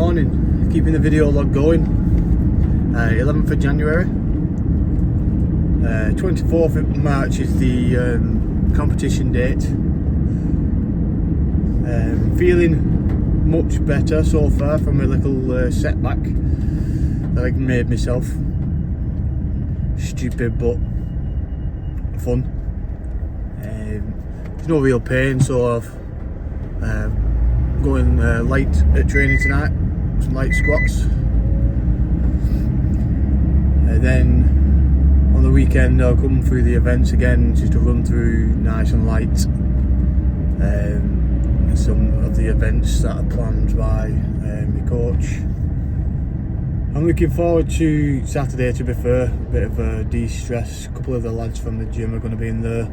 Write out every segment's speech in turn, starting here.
morning, keeping the video log going. 11th of January. 24th of March is the competition date. Feeling much better so far from a little setback that I made myself. Stupid but fun. There's no real pain, so I've going light at training tonight, some light squats. Then on the weekend I'll come through the events again, just to run through nice and light some of the events that are planned by my coach. I'm looking forward to Saturday, to be fair, a bit of a de-stress. A couple of the lads from the gym are going to be in there.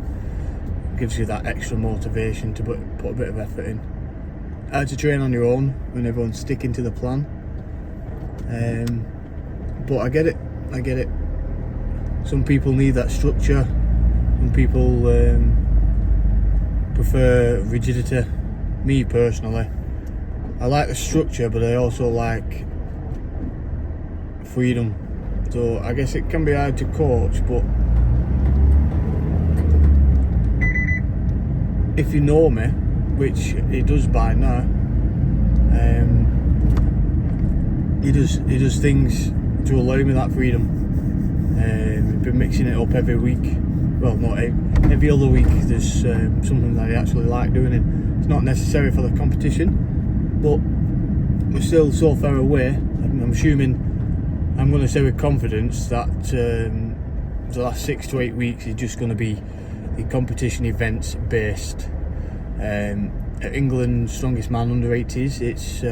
Gives you that extra motivation to put a bit of effort in. Hard to train on your own when everyone's sticking to the plan, but I get it. Some people need that structure, some people prefer rigidity. Me personally, I like the structure, but I also like freedom. So I guess it can be hard to coach, but if you know me, which he does by now, he does things to allow me that freedom. We've been mixing it up every week. Well, not every other week. There's something that I actually like doing. It's not necessary for the competition, but we're still so far away. I'm assuming, I'm going to say with confidence that the last 6 to 8 weeks is just going to be the competition events based. At England's Strongest Man under 80s, it's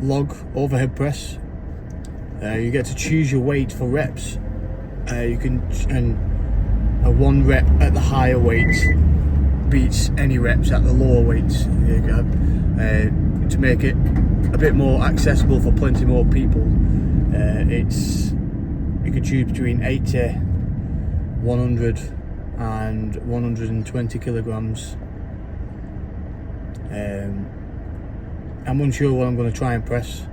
log overhead press. You get to choose your weight for reps. You can, and a 1 rep at the higher weight beats any reps at the lower weights. To make it a bit more accessible for plenty more people, you can choose between 80, 100 and 120 kilograms. I'm unsure what I'm going to try and press,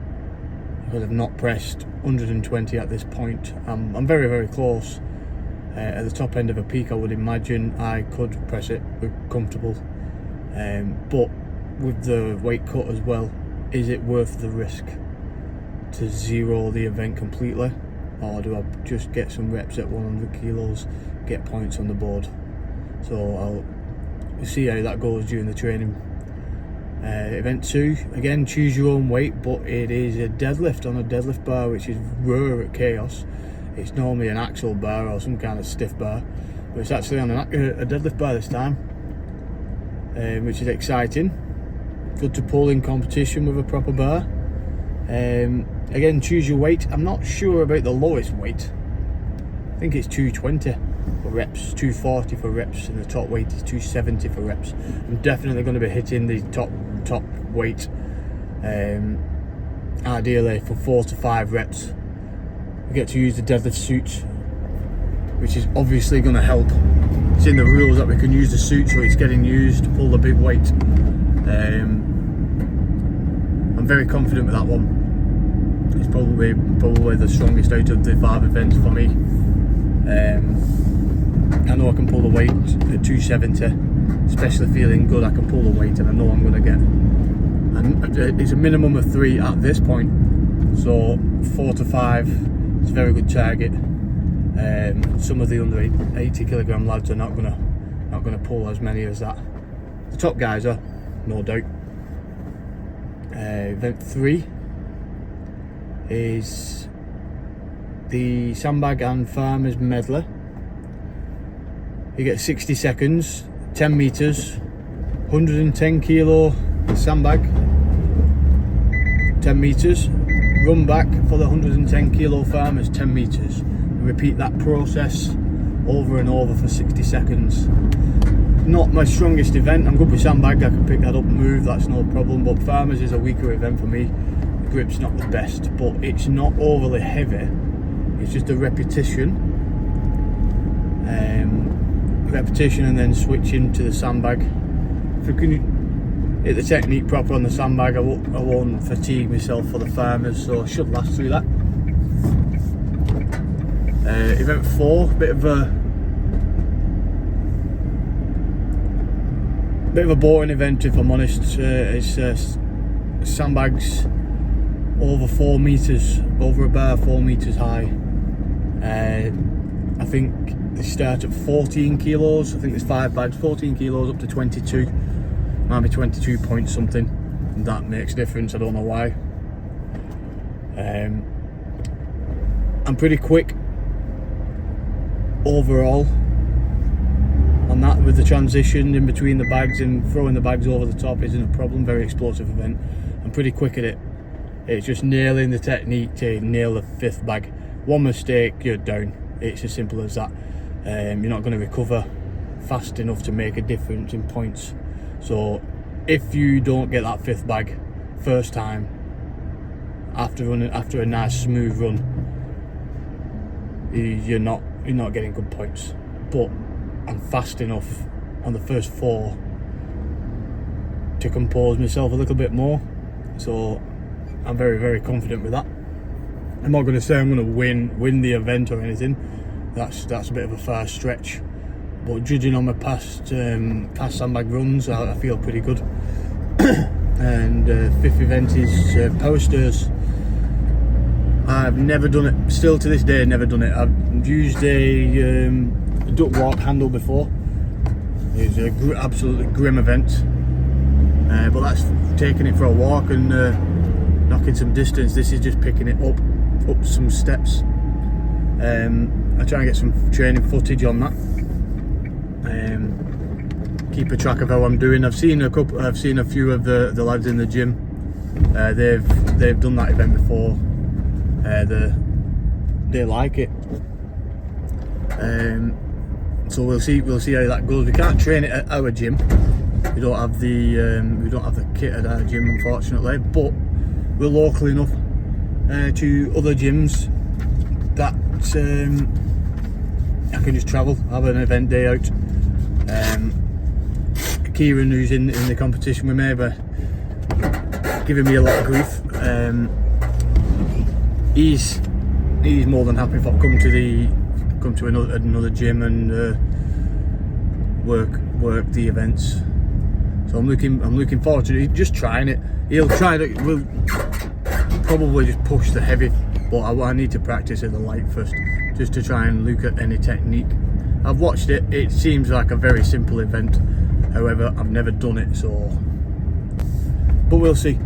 because I've not pressed 120 at this point. I'm very, very close. At the top end of a peak, I would imagine I could press it comfortable. But with the weight cut as well, is it worth the risk to zero the event completely, or do I just get some reps at 100 kilos, get points on the board? So I'll see how that goes during the training. Event 2, again, choose your own weight, but it is a deadlift on a deadlift bar, which is rare at Chaos. It's normally an axle bar or some kind of stiff bar, but it's actually on a deadlift bar this time, which is exciting. Good to pull in competition with a proper bar. Again, choose your weight. I'm not sure about the lowest weight. I think it's 220 for reps, 240 for reps, and the top weight is 270 for reps. I'm definitely going to be hitting the top weight, ideally for 4 to 5 reps. We get to use the deadlift suit, which is obviously going to help. It's in the rules that we can use the suit, so it's getting used to pull the big weight. I'm very confident with that one. It's probably the strongest out of the 5 events for me. I know I can pull the weight at 270, especially feeling good. I can pull the weight, and I know I'm going to get. And it's a minimum of 3 at this point, so 4 to 5 is a very good target. Some of the under 80 kilogram lads are not gonna pull as many as that. The top guys are, no doubt. Event 3 is the sandbag and farmers medley. You get 60 seconds, 10 meters, 110 kilo sandbag, 10 meters, run back for the 110 kilo farmers, 10 meters. Repeat that process over and over for 60 seconds. Not my strongest event. I'm good with sandbag, I can pick that up and move, that's no problem, but farmers is a weaker event for me. The grip's not the best, but it's not overly heavy. It's just a repetition. Repetition and then switching to the sandbag. If we can hit the technique proper on the sandbag. I won't fatigue myself for the farmers, so I should last through that. Event 4, bit of a boring event if I'm honest. It's sandbags over 4 meters, over a bar 4 meters high. I think they start at 14 kilos. I think there's 5 bags, 14 kilos up to 22. Might be 22 point something. That makes a difference. I don't know why. I'm pretty quick overall on that, with the transition in between the bags and throwing the bags over the top isn't a problem. Very explosive event. I'm pretty quick at it. It's just nailing the technique to nail the 5th bag. One mistake, you're down. It's as simple as that. You're not going to recover fast enough to make a difference in points. So if you don't get that 5th bag first time after a nice smooth run, you're not getting good points. But I'm fast enough on the first 4 to compose myself a little bit more, so I'm very, very confident with that. I'm not going to say I'm going to win the event or anything. That's a bit of a far stretch, but judging on my past sandbag runs, I feel pretty good. And 5th event is power stairs. I've never done it, still to this day never done it. I've used a duck walk handle before. It's an absolutely grim event, but that's taking it for a walk and knocking some distance. This is just picking it up some steps. I try and get some training footage on that. Keep a track of how I'm doing. I've seen a few of the lads in the gym. They've done that event before. They like it. So we'll see how that goes. We can't train it at our gym. We don't have the kit at our gym, unfortunately. But we're local enough to other gyms that I can just travel, have an event day out. Kieran, who's in the competition with me, but giving me a lot of grief. He's more than happy if I come to another gym and work the events. So I'm looking forward to it. Just trying it. We'll probably just push the heavy, but I need to practice at the light first, just to try and look at any technique. I've watched it. It seems like a very simple event. However, I've never done it, so. But we'll see.